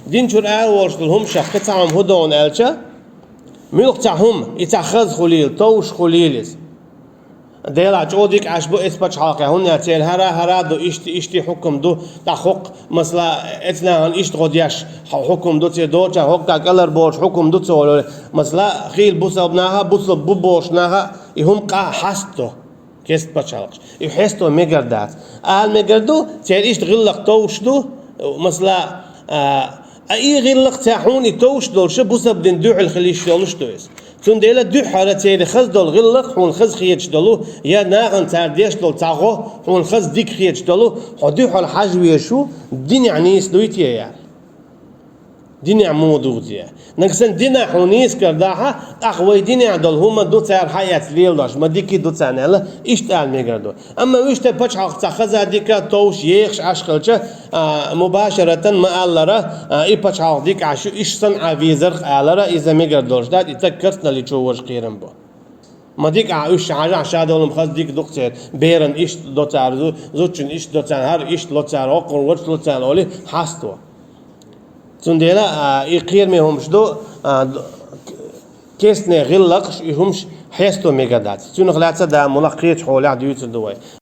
دين شر ورشلهم شق تعم هدون ألشة ملك تعهم يتأخذ خليل توش خليلس ديلا جودك عشبو إثبات حاقة هنا تيل هرا دو إشتي حكم دو تحق مثلا إثنا عن إشت غديش حكم دو تيدو تا حق كالر بوش حكم دو تولو مثلا خيل بوسبناها بوبوشناها يهم قا حستو كيست بتشالقش يحستو ميجردات ميجردو تيل إشت غلق توش دو مثلا أي غلق تاحون يتوش دول شو بوسب دين دوح الخليش دولش دويس تون ديلا دوح على تيل خز دول غلق حون خز خيتش دولو يا ناغن تارديش دول تاغو حون خز ديك خيتش دولو حدوح على حاجة شو دين يعني سلويتيا يعني دين عمودوتيا نقصن دين حونيس كرداها أقوى دين عدل هما دو تار حياة ليلش ما ديكي دو تانيلا إيش تعال ميجردو أما ويش تبتش حق تخز هذيك توش يخش عشقلش مباشرة ما ألرا إيبتش حق ديك عشو إيش صنع فيزر ألرا إذا ميجردوش ده يتذكرتنا اللي تشوفش قيرن بو ما ديك عايش عاجع شادولم خز ديك دكتور بيرن إيش دو تار زوجن إيش دو تار هر إيش دو تار أقر وش دو تار أولي حستو تنديلا يقير ميهمش دو كيسني غلقش يهمش حيستو ميجادات تنو غلاتة دا ملاقيت حولي عديوت الدواي